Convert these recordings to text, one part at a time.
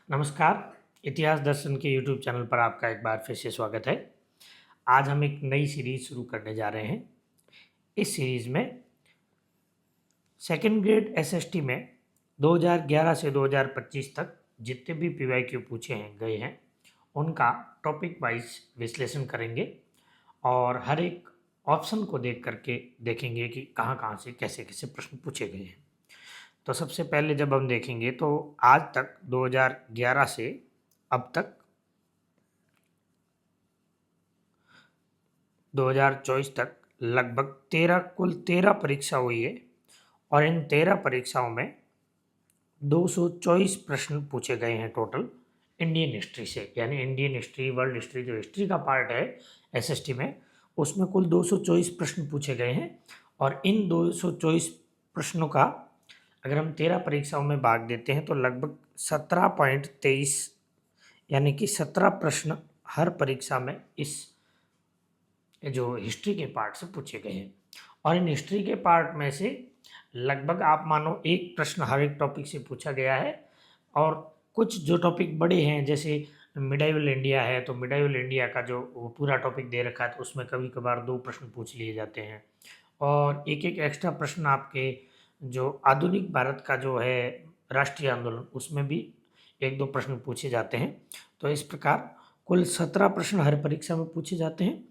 नमस्कार। इतिहास दर्शन के यूट्यूब चैनल पर आपका एक बार फिर से स्वागत है। आज हम एक नई सीरीज शुरू करने जा रहे हैं। इस सीरीज में सेकेंड ग्रेड एसएसटी में 2011 से 2025 तक जितने भी पीवाईक्यू पूछे हैं गए हैं उनका टॉपिक वाइज विश्लेषण करेंगे और हर एक ऑप्शन को देख करके देखेंगे कि कहाँ कहाँ से कैसे कैसे प्रश्न पूछे गए हैं। तो सबसे पहले जब हम देखेंगे तो आज तक 2011 से अब तक 2024 तक लगभग कुल 13 परीक्षा हुई है और इन 13 परीक्षाओं में 224 प्रश्न पूछे गए हैं टोटल इंडियन हिस्ट्री से, यानी इंडियन हिस्ट्री, वर्ल्ड हिस्ट्री, जो हिस्ट्री का पार्ट है एसएसटी में, उसमें कुल 224 प्रश्न पूछे गए हैं। और इन 224 प्रश्नों का अगर हम 13 परीक्षाओं में भाग देते हैं तो लगभग 17.23 यानी कि 17 प्रश्न हर परीक्षा में इस जो हिस्ट्री के पार्ट से पूछे गए हैं। और इन हिस्ट्री के पार्ट में से लगभग आप मानो एक प्रश्न हर एक टॉपिक से पूछा गया है। और कुछ जो टॉपिक बड़े हैं जैसे मिडाइवल इंडिया है तो मिडाइवल इंडिया का जो वो पूरा टॉपिक दे रखा है तो उसमें कभी कभार 2 प्रश्न पूछ लिए जाते हैं। और एक एक एक्स्ट्रा प्रश्न आपके जो आधुनिक भारत का जो है राष्ट्रीय आंदोलन उसमें भी 1-2 प्रश्न पूछे जाते हैं। तो इस प्रकार कुल 17 प्रश्न हर परीक्षा में पूछे जाते हैं।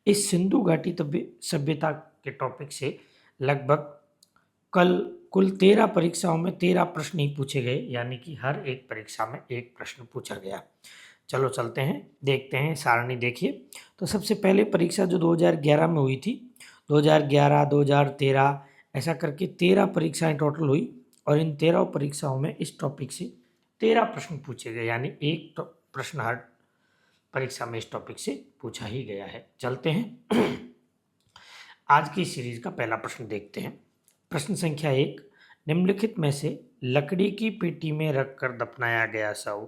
इस सिंधु घाटी सभ्यता के टॉपिक से लगभग कल कुल 13 परीक्षाओं में 13 प्रश्न ही पूछे गए, यानी कि हर एक परीक्षा में एक प्रश्न पूछा गया। चलो चलते हैं, देखते हैं सारणी। देखिए तो सबसे पहले परीक्षा जो 2011 में हुई थी, 2011, 2013 ऐसा करके 13 परीक्षाएं टोटल हुई और इन 13 परीक्षाओं में इस टॉपिक से 13 प्रश्न पूछे गए, यानी एक प्रश्न हर परीक्षा में इस टॉपिक से पूछा ही गया है। चलते हैं आज की सीरीज का पहला प्रश्न देखते हैं। प्रश्न संख्या 1, निम्नलिखित में से लकड़ी की पेटी में रखकर दफनाया गया शव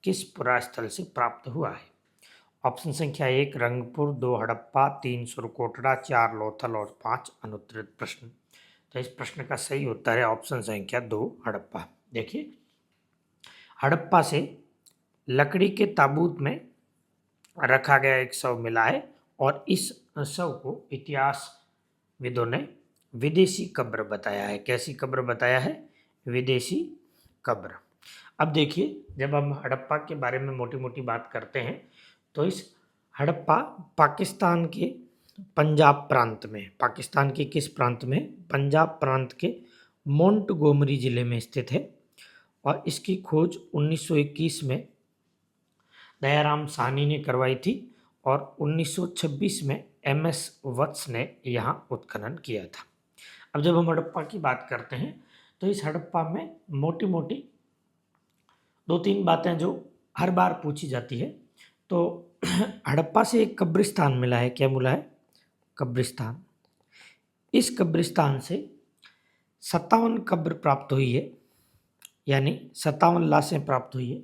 किस पुरास्थल से प्राप्त हुआ है? ऑप्शन संख्या 1 रंगपुर, 2 हड़प्पा, 3 सुरकोटड़ा, 4 लोथल और 5 अनुत्तरित प्रश्न। तो इस प्रश्न का सही उत्तर है ऑप्शन संख्या 2 हड़प्पा। देखिए हड़प्पा से लकड़ी के ताबूत में रखा गया एक शव मिला है और इस शव को इतिहासविदों ने विदेशी कब्र बताया है। कैसी कब्र बताया है? विदेशी कब्र। अब देखिए जब हम हड़प्पा के बारे में मोटी मोटी बात करते हैं तो इस हड़प्पा पाकिस्तान के पंजाब प्रांत में, पाकिस्तान के किस प्रांत में? पंजाब प्रांत के मोंटगोमरी जिले में स्थित है और इसकी खोज 1921 में दयाराम साहनी ने करवाई थी और 1926 में एमएस वत्स ने यहाँ उत्खनन किया था। अब जब हम हड़प्पा की बात करते हैं तो इस हड़प्पा में मोटी मोटी 2-3 बातें जो हर बार पूछी जाती है। तो हड़प्पा से एक कब्रिस्तान मिला है। क्या मिला है? कब्रिस्तान। इस कब्रिस्तान से 57 कब्र प्राप्त हुई है, यानी 57 लाशें प्राप्त हुई है,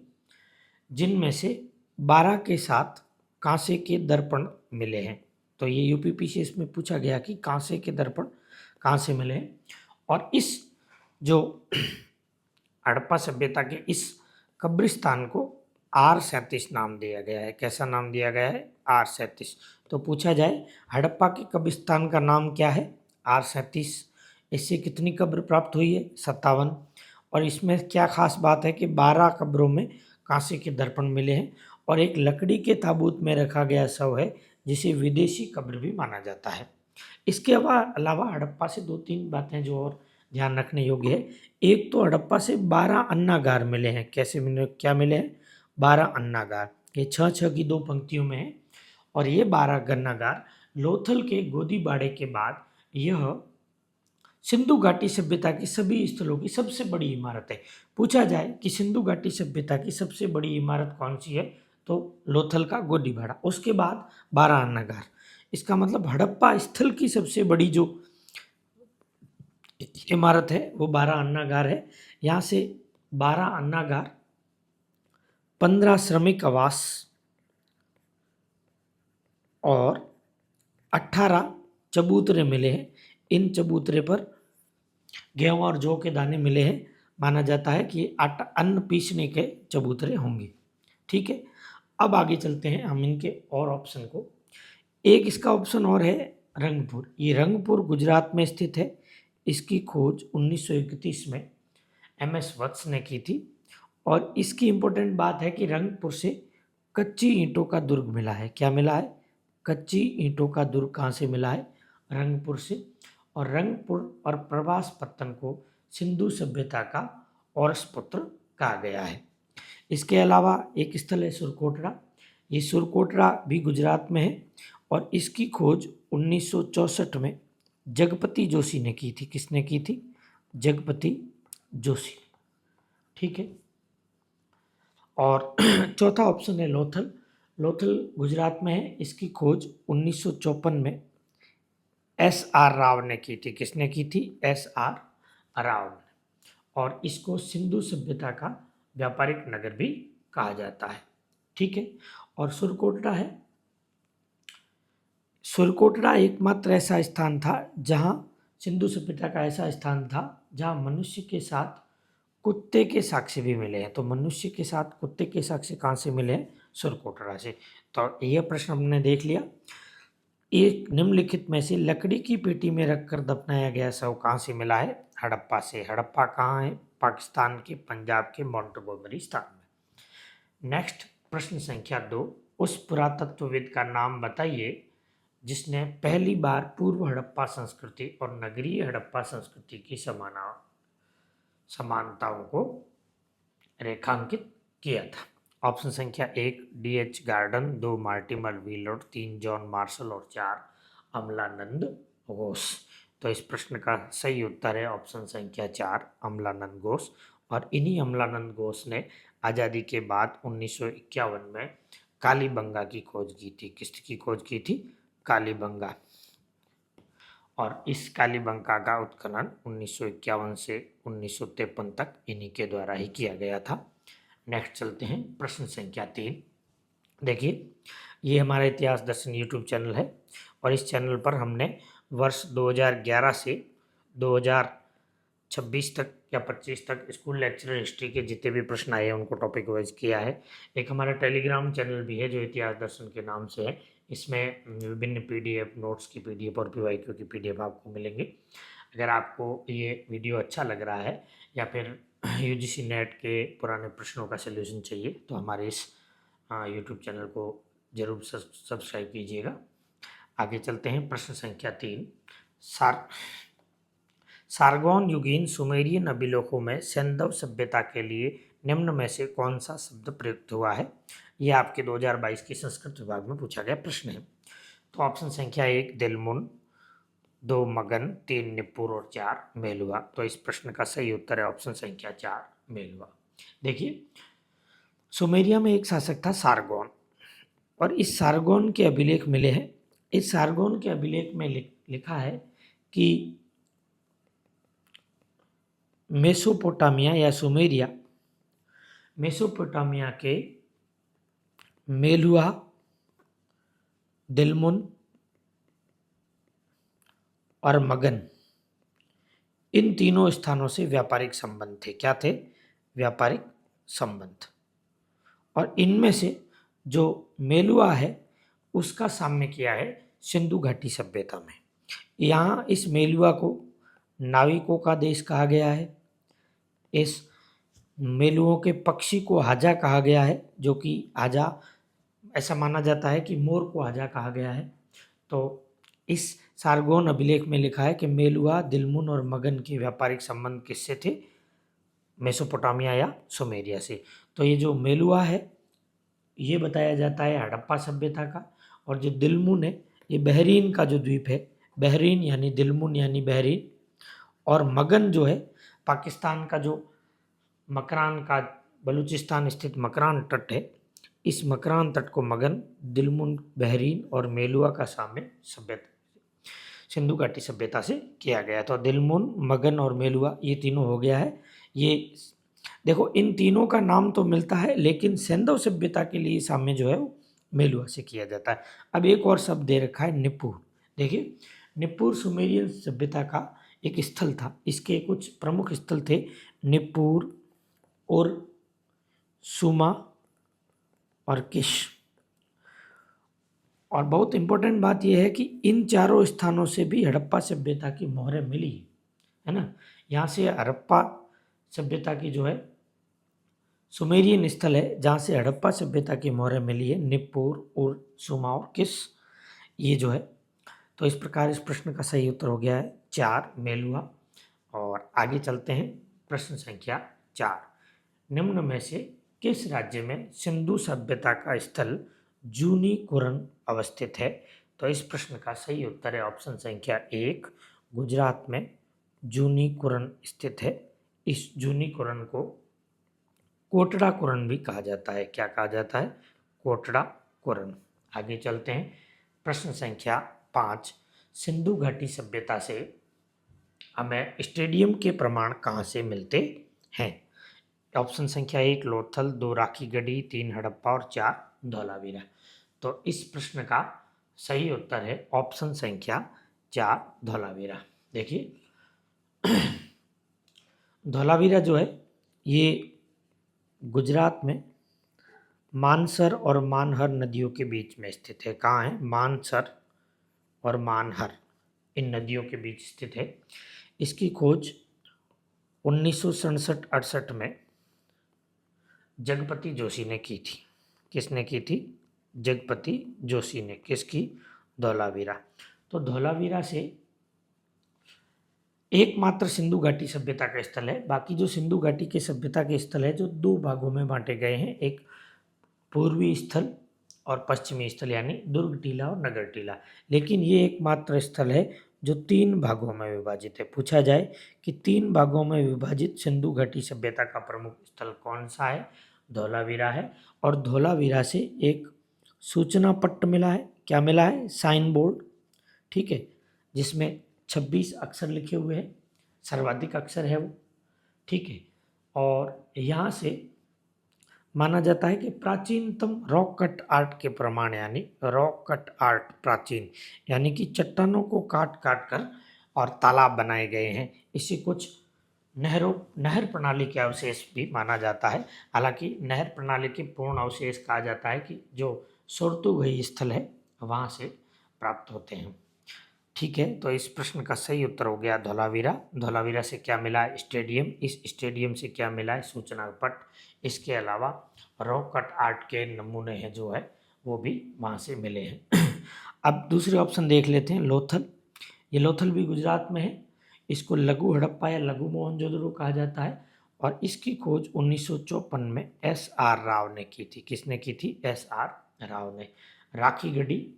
जिनमें से 12 के साथ कांसे के दर्पण मिले हैं। तो ये यूपीपीसीएस में पूछा गया कि कांसे के दर्पण कहाँ से मिले हैं। और इस जो हड़प्पा सभ्यता के इस कब्रिस्तान को R37 नाम दिया गया है। कैसा नाम दिया गया है? R37। तो पूछा जाए हड़प्पा के कब्रिस्तान का नाम क्या है? R37। इससे कितनी कब्र प्राप्त हुई है? 57। और इसमें क्या खास बात है कि 12 कब्रों में कांसे के दर्पण मिले हैं और एक लकड़ी के ताबूत में रखा गया शव है जिसे विदेशी कब्र भी माना जाता है। इसके अलावा हड़प्पा से 2-3 बातें जो और ध्यान रखने योग्य है। एक तो हड़प्पा से 12 अन्नागार मिले हैं। कैसे मिले? क्या मिले हैं? 12 अन्नागार। ये 6-6 की 2 पंक्तियों में है और ये 12 गन्नागार लोथल के गोदीबाड़े के बाद यह सिंधु घाटी सभ्यता की सभी स्थलों की सबसे बड़ी इमारत है। पूछा जाए कि सिंधु घाटी सभ्यता की सबसे बड़ी इमारत कौन सी है, तो लोथल का गोदीबाड़ा, उसके बाद 12 अन्नागार। इसका मतलब हड़प्पा स्थल की सबसे बड़ी जो इमारत है वो 12 अन्नागार है। यहाँ से 12 अन्नागार, 15 श्रमिक आवास और 18 चबूतरे मिले हैं। इन चबूतरे पर गेहूं और जौ के दाने मिले हैं। माना जाता है कि आटा अन्न पीसने के चबूतरे होंगे। ठीक है, अब आगे चलते हैं हम इनके और ऑप्शन को। एक इसका ऑप्शन और है रंगपुर। ये रंगपुर गुजरात में स्थित है। इसकी खोज 1931 में एमएस वत्स ने की थी। और इसकी इम्पोर्टेंट बात है कि रंगपुर से कच्ची ईंटों का दुर्ग मिला है। क्या मिला है? कच्ची ईंटों का दुर्ग कहाँ से मिला है? रंगपुर से। और रंगपुर और प्रवास पत्तन को सिंधु सभ्यता का औरस पुत्र कहा गया है। इसके अलावा एक स्थल है सुरकोटरा। ये सुरकोटरा भी गुजरात में है और इसकी खोज 1964 में जगपति जोशी ने की थी। किसने की थी? जगपति जोशी। ठीक है, और चौथा ऑप्शन है लोथल। लोथल गुजरात में है। इसकी खोज 1954 में एस आर राव ने की थी। किसने की थी? एस आर राव ने। और इसको सिंधु सभ्यता का व्यापारिक नगर भी कहा जाता है। ठीक है, और सुरकोटरा है। सुरकोटरा एकमात्र ऐसा स्थान था जहां सिंधु सभ्यता का ऐसा स्थान था जहां मनुष्य के साथ कुत्ते के साक्ष्य भी मिले हैं। तो मनुष्य के साथ कुत्ते के साक्ष्य कहाँ से मिले हैं? सुरकोटरा से। तो यह प्रश्न हमने देख लिया। एक निम्नलिखित में से लकड़ी की पेटी में रखकर दफनाया गया शव कहाँ से मिला है? हड़प्पा से। हड़प्पा कहाँ है? पाकिस्तान के पंजाब के मोंटगोमरी स्थान में। नेक्स्ट प्रश्न संख्या 2, उस पुरातत्वविद का नाम बताइए जिसने पहली बार पूर्व हड़प्पा संस्कृति और नगरीय हड़प्पा संस्कृति की समानताओं को रेखांकित किया था। ऑप्शन संख्या 1 D.H. Garden, 2 Mortimer wheeler, 3 John Marshall और 4 अमलानंद घोष। तो इस प्रश्न का सही उत्तर है ऑप्शन संख्या 4 अमलानंद घोष। और इन्हीं अमलानंद घोष ने आज़ादी के बाद 1951 में कालीबंगा की खोज की थी। किसकी खोज की थी? कालीबंगा। और इस कालीबंगा का उत्खनन 1951 से 1953 तक इन्हीं के द्वारा ही किया गया था। नेक्स्ट चलते हैं प्रश्न संख्या 3। देखिए, ये हमारा इतिहास दर्शन यूट्यूब चैनल है और इस चैनल पर हमने वर्ष 2011 से 2026 तक या 25 तक स्कूल लेक्चरर हिस्ट्री के जितने भी प्रश्न आए हैं उनको टॉपिक वाइज किया है। एक हमारा टेलीग्राम चैनल भी है जो इतिहास दर्शन के नाम से है। इसमें विभिन्न पीडीएफ, नोट्स की पीडीएफ और पीवाईक्यू की पीडीएफ आपको मिलेंगे। अगर आपको ये वीडियो अच्छा लग रहा है या फिर यूजीसी नेट के पुराने प्रश्नों का सलूशन चाहिए तो हमारे इस यूट्यूब चैनल को जरूर सब्सक्राइब कीजिएगा। आगे चलते हैं प्रश्न संख्या 3। सारगोन युगीन सुमेरियन अभिलेखों में सैंधव सभ्यता के लिए निम्न में से कौन सा शब्द प्रयुक्त हुआ है? यह आपके 2022 के संस्कृत विभाग में पूछा गया प्रश्न है। तो ऑप्शन संख्या 1 दिलमुन, 2 मगन, 3 निपुर और 4 मेलुआ। तो इस प्रश्न का सही उत्तर है ऑप्शन संख्या 4 मेलुआ। देखिए, सुमेरिया में एक शासक था सारगोन और इस सारगोन के अभिलेख मिले हैं। इस सारगोन के अभिलेख में लिखा है कि मेसोपोटामिया या सुमेरिया, मेसोपोटामिया के मेलुआ, दिलमुन और मगन, इन तीनों स्थानों से व्यापारिक संबंध थे। क्या थे? व्यापारिक संबंध। और इनमें से जो मेलुआ है उसका साम्य किया है सिंधु घाटी सभ्यता में। यहाँ इस मेलुआ को नाविकों का देश कहा गया है। इस मेलुओं के पक्षी को हाजा कहा गया है, जो कि हाजा, ऐसा माना जाता है कि मोर को हाजा कहा गया है। तो इस सारगोन अभिलेख में लिखा है कि मेलुआ, दिलमुन और मगन के व्यापारिक संबंध किससे थे? मेसोपोटामिया या सुमेरिया से। तो ये जो मेलुआ है ये बताया जाता है हड़प्पा सभ्यता का, और जो दिलमुन है ये बहरीन का जो द्वीप है, बहरीन यानी दिलमुन यानी बहरीन, और मगन जो है पाकिस्तान का जो मकरान का बलूचिस्तान स्थित मकरान तट है, इस मकरान तट को मगन, दिलमुन बहरीन और मेलुआ का साम्य सभ्यता सिंधु घाटी सभ्यता से किया गया। तो दिलमुन, मगन और मेलुआ ये तीनों हो गया है। ये देखो, इन तीनों का नाम तो मिलता है लेकिन सैंधव सभ्यता के लिए साम्य जो है वो मेलुआ से किया जाता है। अब एक और शब्द दे रखा है निपुर। देखिए, निपुर सुमेरियन सभ्यता का एक स्थल था। इसके कुछ प्रमुख स्थल थे निप्पुर और सुमा और किश। और बहुत इंपॉर्टेंट बात यह है कि इन चारों स्थानों से भी हड़प्पा सभ्यता की मोहरें मिली है ना। यहाँ से हड़प्पा सभ्यता की जो है सुमेरियन स्थल है जहाँ से हड़प्पा सभ्यता की मोहरें मिली है, निप्पुर और सुमा और किश ये जो है। तो इस प्रकार इस प्रश्न का सही उत्तर हो गया है 4 मेलुहा। और आगे चलते हैं प्रश्न संख्या 4। निम्न में से किस राज्य में सिंधु सभ्यता का स्थल जूनी कुरन अवस्थित है? तो इस प्रश्न का सही उत्तर है ऑप्शन संख्या 1, गुजरात में जूनी कुरन स्थित है। इस जूनी कुरन को कोटड़ा कुरन भी कहा जाता है। क्या कहा जाता है? कोटड़ा कुरन। आगे चलते हैं प्रश्न संख्या 5। सिंधु घाटी सभ्यता से हमें स्टेडियम के प्रमाण कहाँ से मिलते हैं? ऑप्शन संख्या 1 लोथल, 2 राखी गढ़ी, 3 हड़प्पा और 4 धौलावीरा। तो इस प्रश्न का सही उत्तर है ऑप्शन संख्या 4 धौलावीरा। देखिए धौलावीरा जो है ये गुजरात में मानसर और मानहर नदियों के बीच में स्थित है। कहाँ है? मानसर और मानहर इन नदियों के बीच स्थित है। इसकी खोज 1967-68 में जगपति जोशी ने की थी। किसने की थी? जगपति जोशी ने। किसकी? धौलावीरा। तो धौलावीरा से एकमात्र सिंधु घाटी सभ्यता का स्थल है। बाकी जो सिंधु घाटी के सभ्यता के स्थल है जो 2 भागों में बांटे गए हैं, एक पूर्वी स्थल और पश्चिमी स्थल यानी दुर्ग टीला और नगर टीला। लेकिन ये एकमात्र स्थल है जो 3 भागों में विभाजित है। पूछा जाए कि 3 भागों में विभाजित सिंधु घाटी सभ्यता का प्रमुख स्थल कौन सा है? धौलावीरा है। और धौलावीरा से एक सूचना पट्ट मिला है। क्या मिला है? साइन बोर्ड, ठीक है, जिसमें 26 अक्षर लिखे हुए हैं, सर्वाधिक अक्षर है वो, ठीक है। और यहाँ से माना जाता है कि प्राचीनतम रॉक कट आर्ट के प्रमाण यानी रॉक कट आर्ट प्राचीन यानी कि चट्टानों को काट काट कर और तालाब बनाए गए हैं। इसे कुछ नहर प्रणाली के अवशेष भी माना जाता है। हालांकि नहर प्रणाली के पूर्ण अवशेष कहा जाता है कि जो सुरतुगई स्थल है वहाँ से प्राप्त होते हैं, ठीक है। तो इस प्रश्न का सही उत्तर हो गया धौलावीरा। धौलावीरा से क्या मिला है? स्टेडियम। इस स्टेडियम से क्या मिला है? सूचना पट। इसके अलावा रॉक कट आर्ट के नमूने हैं जो है वो भी वहाँ से मिले हैं। अब दूसरे ऑप्शन देख लेते हैं। लोथल। ये लोथल भी गुजरात में है। इसको लघु हड़प्पा या लघु मोहनजोदड़ो कहा जाता है। और इसकी खोज 1954 में SR राव ने की थी। किसने की थी? SR राव ने। राखी गढ़ी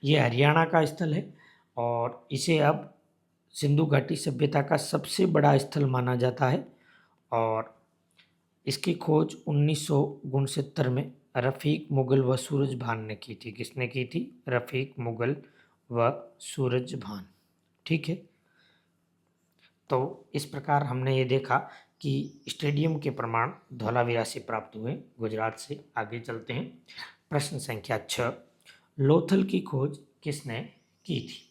ये हरियाणा का स्थल है और इसे अब सिंधु घाटी सभ्यता का सबसे बड़ा स्थल माना जाता है। और इसकी खोज 1969 में रफ़ीक मुगल व सूरज भान ने की थी। किसने की थी? रफ़ीक मुगल व सूरज भान, ठीक है। तो इस प्रकार हमने ये देखा कि स्टेडियम के प्रमाण धौलावीरा से प्राप्त हुए गुजरात से। आगे चलते हैं प्रश्न संख्या 6। लोथल की खोज किसने की थी?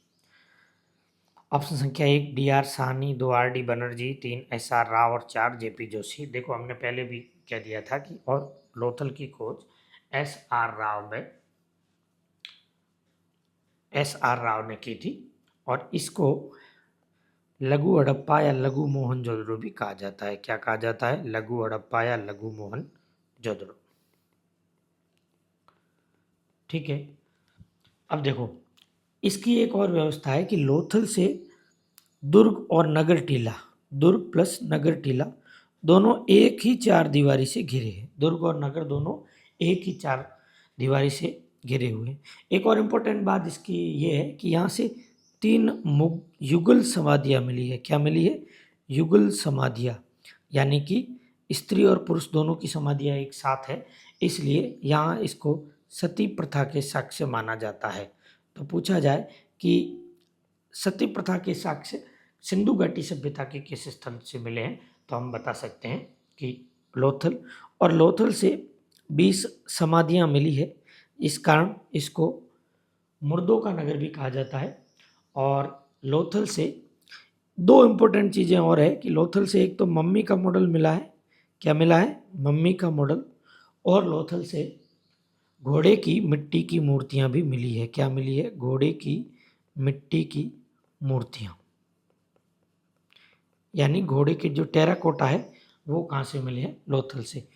ऑप्शन संख्या 1 DR Sahni, 2 RD Banerjee, 3 SR Rao और 4 JP जोशी। देखो हमने पहले भी कह दिया था कि और लोथल की खोज SR राव ने की थी। और इसको लघु हड़प्पा या लघु मोहनजोदड़ो भी कहा जाता है। क्या कहा जाता है? लघु हड़प्पा या लघु मोहनजोदड़ो, ठीक है। अब देखो इसकी एक और व्यवस्था है कि लोथल से दुर्ग और नगर टीला, दुर्ग प्लस नगर टीला दोनों एक ही 4 दीवारी से घिरे हैं। दुर्ग और नगर दोनों एक ही 4 दीवारी से घिरे हुए हैं। एक और इम्पोर्टेंट बात इसकी ये है कि यहाँ से 3 युगल समाधियाँ मिली है। क्या मिली है? युगल समाधियाँ, यानी कि स्त्री और पुरुष दोनों की समाधियाँ एक साथ है, इसलिए यहाँ इसको सती प्रथा के साक्ष्य माना जाता है। तो पूछा जाए कि सती प्रथा के साक्ष्य सिंधु घाटी सभ्यता के किस स्थल से मिले हैं, तो हम बता सकते हैं कि लोथल। और लोथल से 20 समाधियाँ मिली है, इस कारण इसको मुर्दों का नगर भी कहा जाता है। और लोथल से दो इम्पोर्टेंट चीज़ें और है कि लोथल से एक तो मम्मी का मॉडल मिला है, क्या मिला है, मम्मी का मॉडल, और लोथल से घोड़े की मिट्टी की मूर्तियां भी मिली है। क्या मिली है, घोड़े की मिट्टी की मूर्तियां, यानी घोड़े के जो टेराकोटा है वो कहाँ से मिले हैं, लोथल से।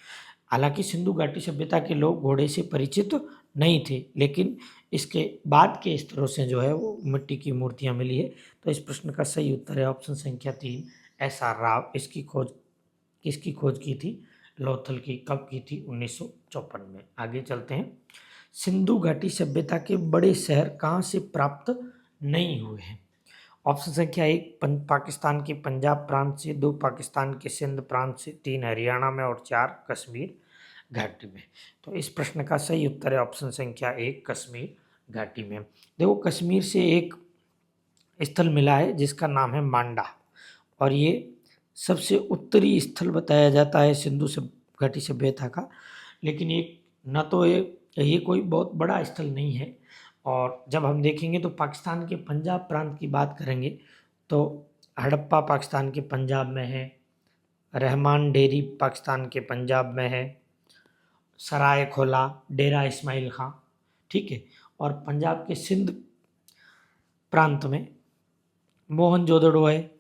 हालांकि सिंधु घाटी सभ्यता के लोग घोड़े से परिचित नहीं थे, लेकिन इसके बाद के स्तरों से जो है वो मिट्टी की मूर्तियां मिली है। तो इस प्रश्न का सही उत्तर है ऑप्शन संख्या 3, SR राव। इसकी खोज किसकी खोज की थी, लोथल की। कब की थी, 1954 में। आगे चलते हैं। सिंधु घाटी सभ्यता के बड़े शहर कहाँ से प्राप्त नहीं हुए हैं। ऑप्शन संख्या 1, पाकिस्तान के पंजाब प्रांत से, 2 पाकिस्तान के सिंध प्रांत से, 3 हरियाणा में और 4 कश्मीर घाटी में। तो इस प्रश्न का सही उत्तर है ऑप्शन संख्या 1, कश्मीर घाटी में। देखो, कश्मीर से एक स्थल मिला है जिसका नाम है मांडा, और ये सबसे उत्तरी स्थल बताया जाता है सिंधु घाटी सभ्यता का। लेकिन न तो ये कोई बहुत बड़ा स्थल नहीं है, और जब हम देखेंगे तो पाकिस्तान के पंजाब प्रांत की बात करेंगे तो हड़प्पा पाकिस्तान के पंजाब में है, रहमान डेरी पाकिस्तान के पंजाब में है, सराय खोला डेरा इस्माइल खां, ठीक है। और पंजाब के सिंध प्रांत में मोहनजोदड़ो है,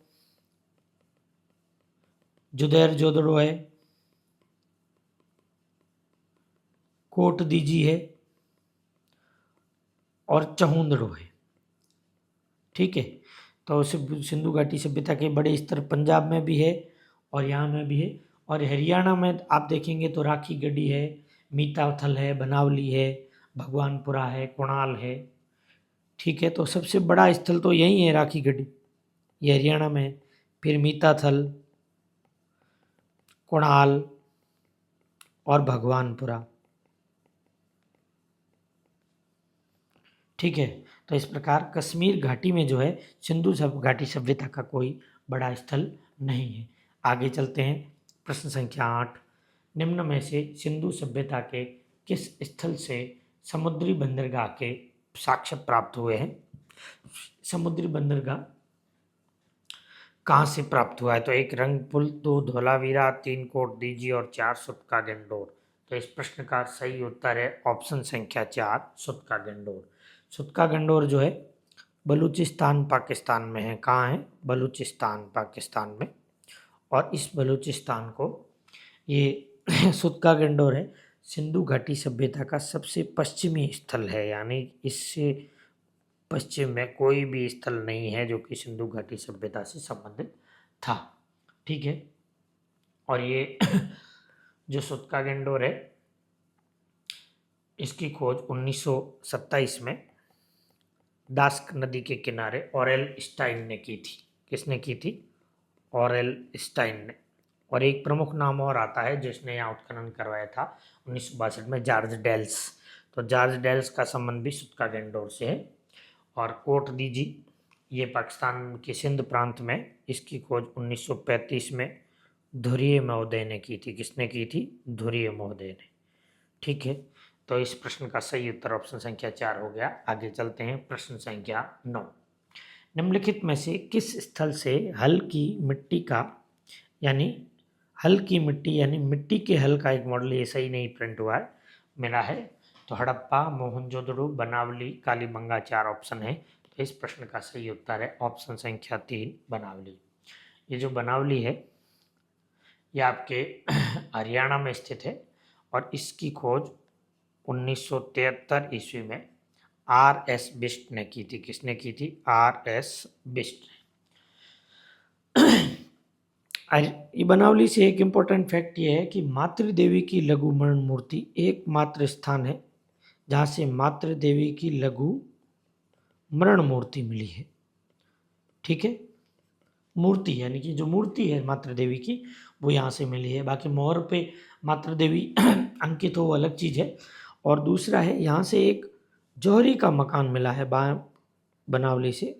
जुदैर जोदड़ो है, कोट दीजी है और चहुंदड़ो है, ठीक है। तो सिंधु घाटी सभ्यता के बड़े स्तर पंजाब में भी है और यहाँ में भी है। और हरियाणा में आप देखेंगे तो राखी गढ़ी है, मीताथल है, बनावली है, भगवानपुरा है, कुणाल है, ठीक है। तो सबसे बड़ा स्थल तो यही है, राखी गढ़ी, ये हरियाणा में है। फिर मीताथल, कुणाल और भगवानपुरा, ठीक है। तो इस प्रकार कश्मीर घाटी में जो है सिंधु घाटी सभ्यता का कोई बड़ा स्थल नहीं है। आगे चलते हैं। प्रश्न संख्या 8, निम्न में से सिंधु सभ्यता के किस स्थल से समुद्री बंदरगाह के साक्ष्य प्राप्त हुए हैं। समुद्री बंदरगाह कहाँ से प्राप्त हुआ है, तो 1 रंगपुर, 2 धोलावीरा, 3 कोट दीजी और 4 सुतका गंडोर। तो इस प्रश्न का सही उत्तर है ऑप्शन संख्या 4, सुतका गंडोर। सुतका गंडोर जो है बलूचिस्तान पाकिस्तान में है। कहाँ है, बलूचिस्तान पाकिस्तान में। और इस बलूचिस्तान को ये सुतका गंडोर है सिंधु घाटी सभ्यता का सबसे पश्चिमी स्थल है, यानी इससे पश्चिम में कोई भी स्थल नहीं है जो कि सिंधु घाटी सभ्यता से संबंधित था, ठीक है। और ये जो सुतका गंडोर है इसकी खोज 1927 में दास्क नदी के किनारे ऑरेल स्टाइन ने की थी। किसने की थी, ऑरेल स्टाइन ने। और एक प्रमुख नाम और आता है जिसने यहाँ उत्खनन करवाया था 1962 में, जॉर्ज डेल्स। तो जॉर्ज डेल्स का संबंध भी सुतका गंडोर से है। और कोट दीजी ये पाकिस्तान के सिंध प्रांत में, इसकी खोज 1935 में धुरिये महोदय ने की थी। किसने की थी, धुरिये महोदय ने, ठीक है। तो इस प्रश्न का सही उत्तर ऑप्शन संख्या 4 हो गया। आगे चलते हैं। प्रश्न संख्या 9, निम्नलिखित में से किस स्थल से हल की मिट्टी का, यानी हल की मिट्टी यानी मिट्टी के हल का एक मॉडल, ये सही नहीं प्रिंट हुआ है, मिला है। तो हड़प्पा, मोहनजोदड़ो, बनावली, कालीबंगा 4 ऑप्शन है। तो इस प्रश्न का सही उत्तर है ऑप्शन संख्या 3, बनावली। ये जो बनावली है ये आपके हरियाणा में स्थित है और इसकी खोज 1973 ईस्वी में R.S. बिष्ट ने की थी। किसने की थी, R.S. बिष्ट। ये बनावली से एक इम्पोर्टेंट फैक्ट ये है कि मातृ देवी की लघु मरण मूर्ति एकमात्र स्थान है जहाँ से मातृ देवी की लघु मरण मूर्ति मिली है, ठीक है। मूर्ति यानी कि जो मूर्ति है मातृ देवी की वो यहाँ से मिली है। बाकी मोहर पे मातृ देवी अंकित हो वो अलग चीज़ है। और दूसरा है यहाँ से एक जौहरी का मकान मिला है, बनावली से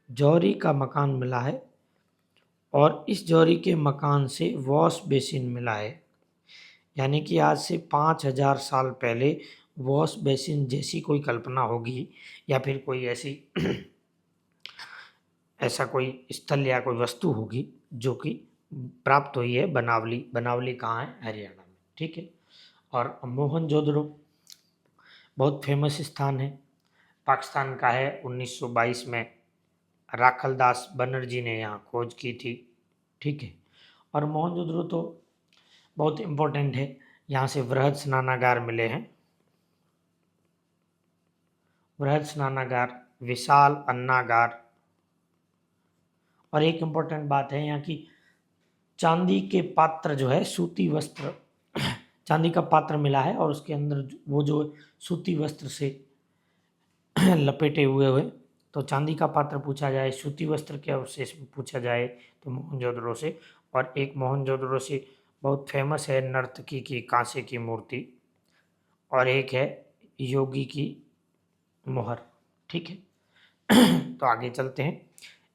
जौहरी का मकान मिला है और इस जौहरी के मकान से वॉश बेसिन मिला है। यानी कि आज से 5000 साल पहले वॉश बेसिन जैसी कोई कल्पना होगी या फिर कोई ऐसी ऐसा कोई स्थल या कोई वस्तु होगी जो कि प्राप्त हुई है बनावली। बनावली कहाँ है? हरियाणा में। ठीक है। और मोहनजोदड़ो बहुत फेमस स्थान है, पाकिस्तान का है। 1922 में राखलदास बनर्जी ने यहाँ खोज की थी। ठीक है। और मोहनजोदड़ो तो बहुत इम्पोर्टेंट है, यहाँ से वृहद स्नानागार मिले हैं। वृहद स्नानागार, विशाल अन्नागार। और एक इम्पोर्टेंट बात है यहाँ की, चांदी के पात्र जो है, सूती वस्त्र, चांदी का पात्र मिला है और उसके अंदर वो जो सूती वस्त्र से लपेटे हुए हुए, तो चांदी का पात्र पूछा जाए, सूती वस्त्र के अवशेष पूछा जाए तो मोहनजोदड़ो से। और एक मोहनजोदड़ो से बहुत फेमस है नर्तकी की कांसे की मूर्ति, और एक है योगी की मोहर। ठीक है। तो आगे चलते हैं।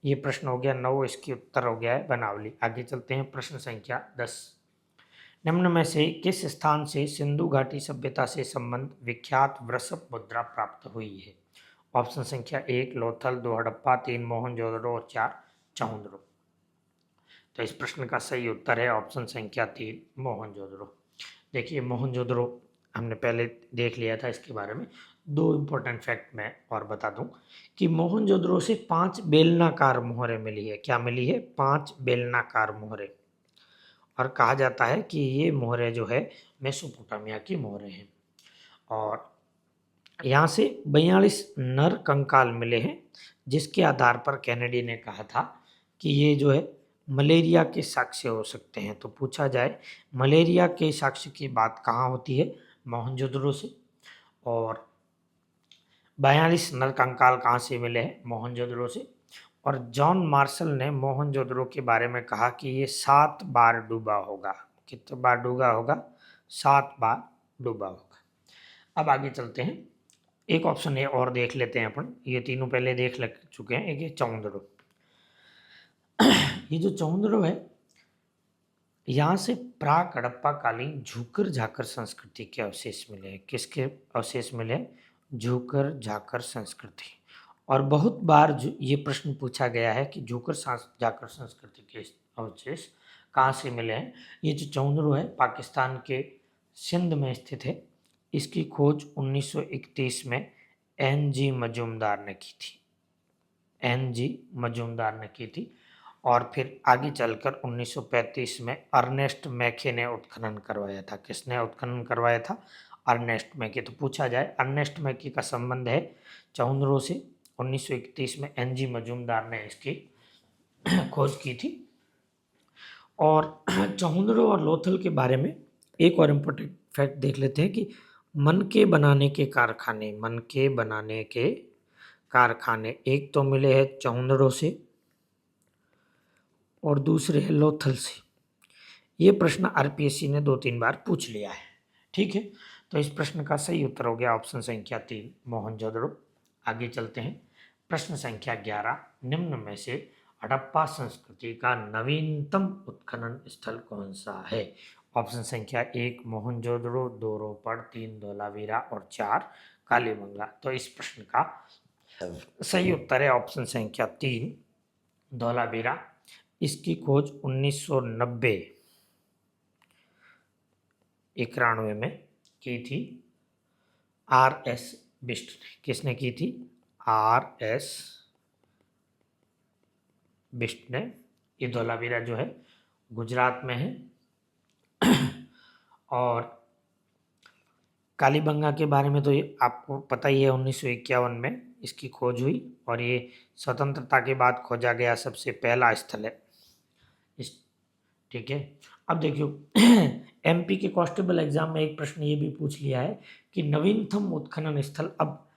ये प्रश्न हो गया 9, इसकी उत्तर हो गया है बनावली। आगे चलते हैं प्रश्न संख्या 10। निम्न में से किस स्थान से सिंधु घाटी सभ्यता से संबंध विख्यात वृषभ मुद्रा प्राप्त हुई है? ऑप्शन संख्या 1 लोथल, 2 हड़प्पा, 3 मोहनजोदड़ो और 4 चौंद्रो। तो इस प्रश्न का सही उत्तर है ऑप्शन संख्या 3 मोहनजोदड़ो। देखिए मोहनजोदड़ो हमने पहले देख लिया था, इसके बारे में 2 इम्पोर्टेंट फैक्ट मैं और बता दूं कि मोहनजोदड़ो से 5 बेलनाकार मोहरें मिली है। क्या मिली है? 5 बेलनाकार मोहरें। और कहा जाता है कि ये मोहरें जो है मेसोपोटामिया की मोहरें हैं। और यहाँ से 42 नर कंकाल मिले हैं, जिसके आधार पर कैनेडी ने कहा था कि ये जो है मलेरिया के साक्ष्य हो सकते हैं। तो पूछा जाए मलेरिया के साक्ष्य की बात कहाँ होती है? मोहनजोदड़ो से। और 42 नर कंकाल कहाँ से मिले हैं? मोहनजोदड़ो से। और जॉन मार्शल ने मोहनजोदड़ो के बारे में कहा कि ये 7 बार डूबा होगा। कितने बार डूबा होगा? 7 बार डूबा होगा। अब आगे चलते हैं, एक ऑप्शन ये और देख लेते हैं अपन। ये तीनों पहले देख लग चुके हैं। एक ये चौंदड़ो। ये जो चौंदड़ो है, यहाँ से प्राक हड़प्पा कालीन झूकर झाकर संस्कृति के अवशेष मिले हैं। किसके अवशेष मिले? झूकर झाकर संस्कृति। और बहुत बार ये प्रश्न पूछा गया है कि झूकर झाकर संस्कृति के अवशेष कहाँ से मिले हैं। ये जो चौंदड़ो है पाकिस्तान के सिंध में स्थित है। इसकी खोज 1931 में एन.जी. मजूमदार ने की थी। एन.जी. मजूमदार ने की थी। और फिर आगे चलकर 1935 में अर्नेस्ट मैके ने उत्खनन करवाया था। किसने उत्खनन करवाया था? अर्नेस्ट मैके। तो पूछा जाए अर्नेस्ट मैके का संबंध है चौंदड़ो से। 1931 में एन.जी. मजूमदार ने इसकी खोज की थी। और चौंदड़ो और लोथल के बारे में एक और इम्पोर्टेंट फैक्ट देख लेते हैं कि मनके बनाने के कारखाने, मनके बनाने के कारखाने एक तो मिले हैं चौंदड़ो से और दूसरे है लोथल से। ये प्रश्न आरपीएससी ने 2-3 बार पूछ लिया है। ठीक है। तो इस प्रश्न का सही उत्तर हो गया ऑप्शन संख्या 3 मोहनजोदड़ो। आगे चलते हैं प्रश्न संख्या 11। निम्न में से हड़प्पा संस्कृति का नवीनतम उत्खनन स्थल कौन सा है? ऑप्शन संख्या 1 मोहनजोदड़ो, 2 रोपड़, 3 धोलावीरा और 4 कालीबंगा। तो इस प्रश्न का सही उत्तर है ऑप्शन संख्या 3 धोलावीरा। इसकी खोज 1990 91 में की थी आर.एस. बिष्ट ने। किसने की थी? आर.एस. बिष्ट ने। ये धोलावीरा जो है गुजरात में है। और कालीबंगा के बारे में तो ये आपको पता ही है, 1951 में इसकी खोज हुई और ये स्वतंत्रता के बाद खोजा गया सबसे पहला स्थल है इस। ठीक है। अब देखियो एमपी के कांस्टेबल एग्जाम में एक प्रश्न ये भी पूछ लिया है कि नवीनतम उत्खनन स्थल। अब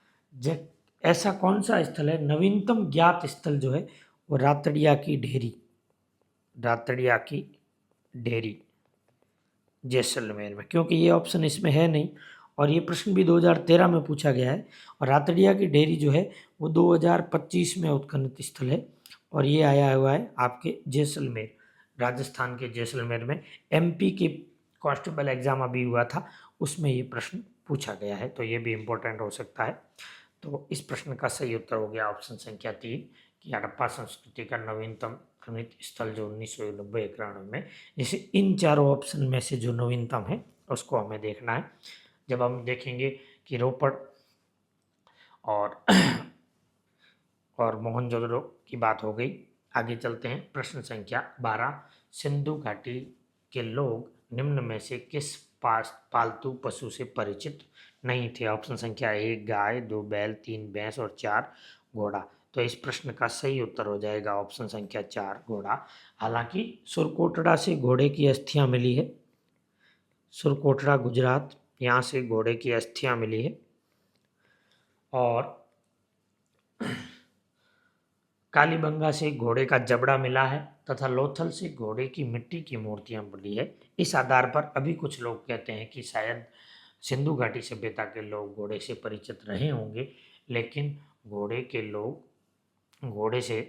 ऐसा कौन सा स्थल है? नवीनतम ज्ञात स्थल जो है वो रातड़िया की ढेरी, रातड़िया की ढेरी जैसलमेर में। क्योंकि ये ऑप्शन इसमें है नहीं और ये प्रश्न भी 2013 में पूछा गया है। और रातड़िया की ढेरी जो है वो 2025 में उत्खनन स्थल है और ये आया हुआ है आपके जैसलमेर, राजस्थान के जैसलमेर में। एमपी के कांस्टेबल एग्जाम अभी हुआ था, उसमें ये प्रश्न पूछा गया है, तो ये भी इम्पोर्टेंट हो सकता है। तो इस प्रश्न का सही उत्तर हो गया ऑप्शन संख्या 3 कि हड़प्पा संस्कृति का नवीनतम खनिज स्थल जो 1990-91 में, जैसे इन चारों ऑप्शन में से जो नवीनतम है उसको हमें देखना है। जब हम देखेंगे कि रोपड़ और मोहनजोदड़ो की बात हो गई, आगे चलते हैं। प्रश्न संख्या 12, सिंधु घाटी के लोग निम्न में से किस पालतू पशु से परिचित नहीं थे? ऑप्शन संख्या 1 गाय, 2 बैल, 3 भैंस और 4 घोड़ा। तो इस प्रश्न का सही उत्तर हो जाएगा ऑप्शन संख्या 4 घोड़ा। हालांकि सुरकोटड़ा से घोड़े की अस्थियां मिली है, सुरकोटड़ा गुजरात, यहाँ से घोड़े की अस्थियां मिली है। और कालीबंगा से घोड़े का जबड़ा मिला है तथा लोथल से घोड़े की मिट्टी की मूर्तियां मिली है। इस आधार पर अभी कुछ लोग कहते हैं कि शायद सिंधु घाटी सभ्यता के लोग घोड़े से परिचित रहे होंगे, लेकिन घोड़े से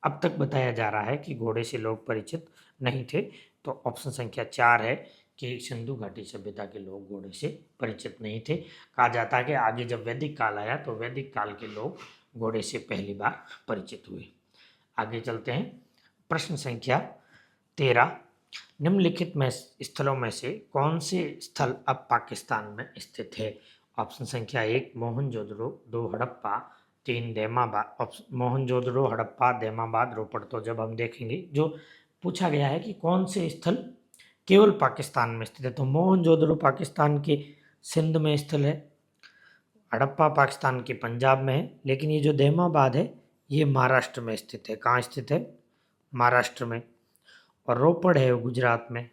अब तक बताया जा रहा है कि घोड़े से लोग परिचित नहीं थे। तो ऑप्शन संख्या 4 है कि सिंधु घाटी सभ्यता के लोग घोड़े से परिचित नहीं थे। कहा जाता है कि आगे जब वैदिक काल आया तो वैदिक काल के लोग घोड़े से पहली बार परिचित हुए। आगे चलते हैं। प्रश्न संख्या 13, निम्नलिखित में स्थलों में से कौन से स्थल अब पाकिस्तान में स्थित है? ऑप्शन संख्या 1 मोहनजोदड़ो, 2 हड़प्पा, 3 देमाबाद। मोहनजोदड़ो, हड़प्पा, देमाबाद, रोपड़। तो जब हम देखेंगे, जो पूछा गया है कि कौन से स्थल केवल पाकिस्तान में स्थित है, तो मोहनजोदड़ो पाकिस्तान के सिंध में स्थल है, हड़प्पा पाकिस्तान के पंजाब में है, लेकिन ये जो देमाबाद है ये महाराष्ट्र में स्थित है। कहाँ स्थित है? महाराष्ट्र में। और रोपड़ है वो गुजरात में।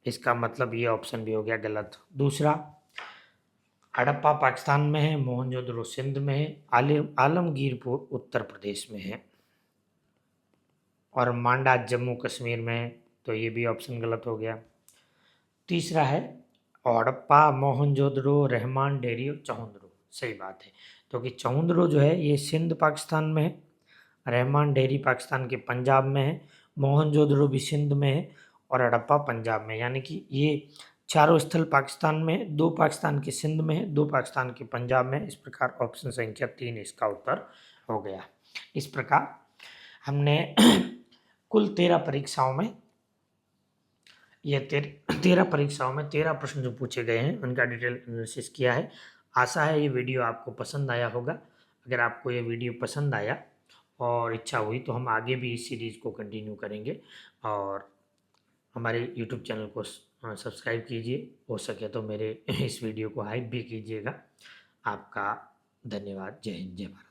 इसका मतलब ये ऑप्शन भी हो गया गलत। दूसरा, हड़प्पा पाकिस्तान में है, मोहनजोदड़ो सिंध में है, आलमगीरपुर उत्तर प्रदेश में है और मांडा जम्मू कश्मीर में है। तो ये भी ऑप्शन गलत हो गया। तीसरा है हड़प्पा, मोहनजोदड़ो, रहमान डेरी और चहुंदरो। सही बात है, तो कि चहुंदरो जो है ये सिंध पाकिस्तान में है, रहमान डेरी पाकिस्तान के पंजाब में है, मोहनजोदड़ो भी सिंध में है और हड़प्पा पंजाब में। यानी कि ये चारों स्थल पाकिस्तान में है, 2 पाकिस्तान के सिंध में है, 2 पाकिस्तान के पंजाब में है। इस प्रकार ऑप्शन संख्या 3 इसका उत्तर हो गया। इस प्रकार हमने कुल 13 परीक्षाओं में 13 प्रश्न जो पूछे गए हैं उनका डिटेल एनालिसिस किया है। आशा है ये वीडियो आपको पसंद आया होगा। अगर आपको ये वीडियो पसंद आया और इच्छा हुई तो हम आगे भी इस सीरीज़ को कंटिन्यू करेंगे और हमारे यूट्यूब चैनल को सब्सक्राइब कीजिए। हो सके तो मेरे इस वीडियो को हाइप भी कीजिएगा। आपका धन्यवाद। जय हिंद, जय भारत।